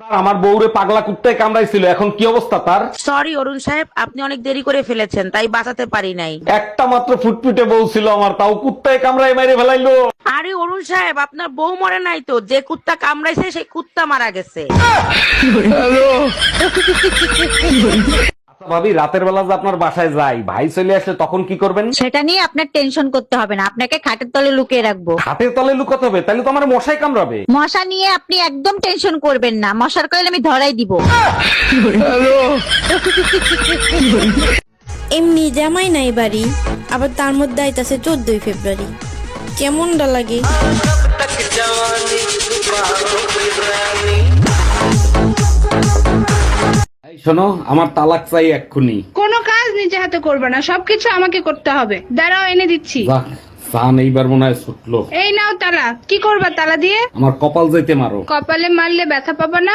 আমার বউরে পাগলা কুত্তায় কামড়াইছিল, এখন কি অবস্থা তার? সরি অরুণ সাহেব, আপনি অনেক দেরি করে ফেলেছেন, তাই বাঁচাতে পারি নাই। একটা মাত্র ফুটফুটে বউ ছিল আমার, তাও কুত্তায় কামড়ায় মেরে ফেলাইলো। আরে অরুণ সাহেব, আপনার বউ মরে নাই তো, যে কুত্তা কামড়াইছে সেই কুত্তা মারা গেছে। আচ্ছা ভাবি, রাতের বেলা যে আপনার বাসায় যাই, ভাই চলে আসলে তখন কি করবেন? সেটা নিয়ে আপনার টেনশন করতে হবে না, আপনাকে খাটের তলে লুকিয়ে রাখবো। হাতের তলে লুকাতে হবে? তাহলে তো আমার মশাই কামড়াবে। মশা নিয়ে আপনি একদম টেনশন করবেন না, মশার কয়েল আমি ধরাই দিব। এমনি জামাই নাই বাড়ি, আবার তার মধ্যে আইতাছে 14ই ফেব্রুয়ারি, কেমনটা লাগে। এই শোনো, আমার তালাক চাই এক্ষুনি। কোনো কাজ নিজে হাতে করবে না, সবকিছু আমাকে করতে হবে। দাঁড়াও, এনে দিচ্ছি। বাহ, সান এইবার মনে হয় ছুটলো। এই নাও তালা। কি করবা তালা দিয়ে? আমার কপাল যাইতে মারো। কপালে মারলে ব্যথা পাবা না।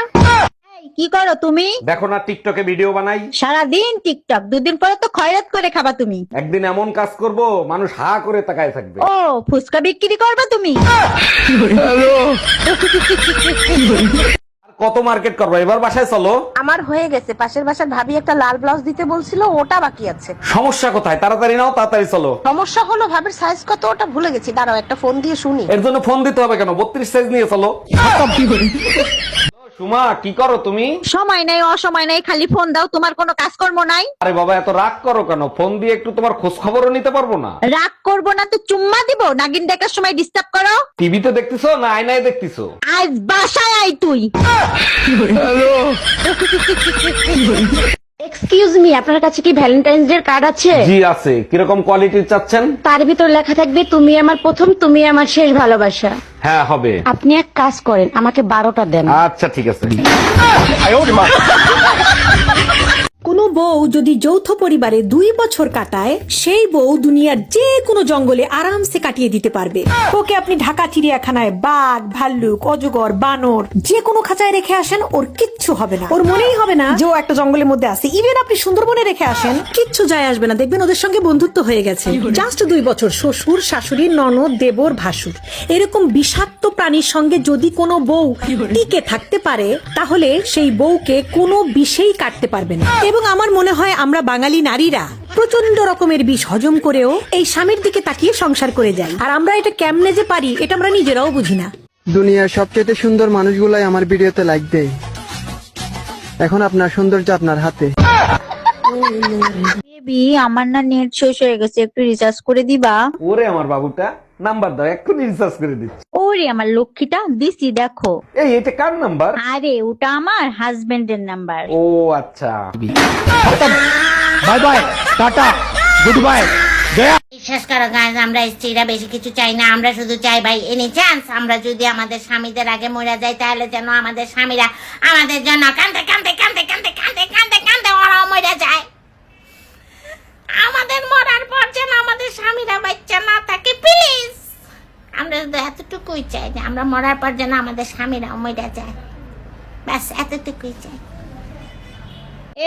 এই, কি করো তুমি? দেখো না টিকটকে ভিডিও বানাই। সারাদিন টিকটক, দুদিন পরে তো খয়রাত করে খাবা তুমি। একদিন এমন কাজ করব, মানুষ হা করে তাকায় থাকবে। ও, ফুচকা বিক্রি করবা তুমি? কত মার্কেট করবো, এবার বাসায় চলো। আমার হয়ে গেছে, পাশের বাসার ভাবি একটা লাল ব্লাউজ দিতে বলছিল, ওটা বাকি আছে। সমস্যা কোথায়? তাড়াতাড়ি নাও, তাড়াতাড়ি চলো। সমস্যা হলো ভাবির সাইজ কত ওটা ভুলে গেছি, দাঁড়াও একটা ফোন দিয়ে শুনি। এর জন্য ফোন দিতে হবে কেন? 32 সাইজ নিয়ে চলো। সুমা, কি করো তুমি? সময় নাই, অসময় নাই, খালি ফোন দাও, তোমার কোনো কাজকর্ম নাই। আরে বাবা, এত রাগ করো কেন? ফোন দিয়ে একটু তোমার খোঁজ খবরও নিতে পারবো না? রাগ করবো না তো চুম্মা দিব? নাগিন দেখার সময় ডিস্টার্ব করো। টিভিতে দেখতেছো না আয়নায় দেখতেছো? আজ বাসায় আই তুই। এক্সকিউজ মি, আপনার কাছে কি ভ্যালেন্টাইন্স ডে কার্ড আছে? জি আছে। কিরকম কোয়ালিটির চাচ্ছেন? তার ভিতর লেখা থাকবে তুমি আমার প্রথম, তুমি আমার শেষ ভালোবাসা। হ্যাঁ হবে। আপনি এক কাজ করেন, আমাকে 12টা দেন। আচ্ছা ঠিক আছে। কোনো বউ যদি যৌথ পরিবারে 2 বছর কাটায়, সেই বউ দুনিয়ার যে কোনো জঙ্গলে আরামসে কাটিয়ে দিতে পারবে। ওকে আপনি ঢাকা চিড়িয়াখানায় বাঘ, ভাল্লুক, অজগর, বানর যে কোনো খাঁচায় রেখে আসেন, ওর কিচ্ছু হবে না। ওর মনেই হবে না যে ও একটা জঙ্গলের মধ্যে আছে। ইভেন আপনি সুন্দরবনে রেখে আসেন, কিচ্ছু যায় আসবে না, দেখবেন ওদের সঙ্গে বন্ধুত্ব হয়ে গেছে। জাস্ট 2 বছর শ্বশুর, শাশুড়ি, ননদ, দেবর, ভাসুর এরকম বিষাক্ত প্রাণীর সঙ্গে যদি কোনো বউ টিকে থাকতে পারে, তাহলে সেই বউকে কোনো বিষেই কাটতে পারবে না। এবং আমার মনে হয় আমরা বাঙালি নারীরা প্রচন্ড রকমের বিষ হজম করেও এই স্বামীর দিকে তাকিয়ে সংসার করে যাই। আর আমরা এটা কেমনে যে পারি, এটা আমরা নিজেরাও বুঝি না। দুনিয়ার সবচেয়ে সুন্দর মানুষগুলাই আমার ভিডিওতে লাইক দেয়। এখন আপনার সৌন্দর্য আপনার হাতে। বেবি, আমার না নেট শেষ হয়ে গেছে, একটু রিচার্জ করে দিবা? ওরে আমার বাবুটা, নাম্বার দাও, এক্ষুনি রিচার্জ করে দিচ্ছি। ওরে আমার লক্ষ্মীটা, দিছি দেখো। এই এটা কার নাম্বার? আরে ওটা আমার হাজবেন্ডের নাম্বার। ও আচ্ছা। Bye bye, tata, good bye. বিশ্বাস করো গাইজ, আমরা স্ত্রীরা বেশি কিছু চাই না, আমরা শুধু চাই ভাই এনি চান্স আমরা যদি আমাদের স্বামীদের আগে মরে যাই, তাহলে যেন আমাদের স্বামীরা আমাদের জন্য কাঁদতে কাঁদতে কাঁদতে কাঁদতে কাঁদতে কাঁদতে কাঁদতে ওরাও মরে যায়। আমাদের মরার পর যেন আমাদের স্বামীরা বাচ্চা না থাকে, প্লিজ। আমরা শুধু এতটুকুই চাই যে আমরা মরার পর যেন আমাদের স্বামীরাও মরে যায়, ব্যাস এতটুকুই চাই।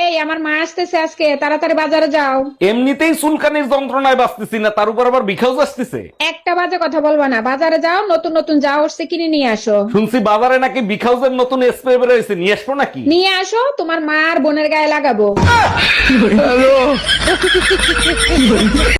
এই আমার মা আসতেছে আজকে, তাড়াতাড়ি বাজারে যাও। এমনিতেই চুলকানির যন্ত্রণায় বাঁচতেছি না, তার উপর আবার বিখাউজ আসতেছে। একটা বাজে কথা বলবা না, বাজারে যাও, নতুন নতুন যা উঠছে কিনে নিয়ে আসো। শুনছি বাজারে নাকি বিখাউজের নতুন স্প্রে বের হয়েছে, নিয়ে আসবো নাকি? নিয়ে আসো, তোমার মা আর বোনের গায়ে লাগাবো।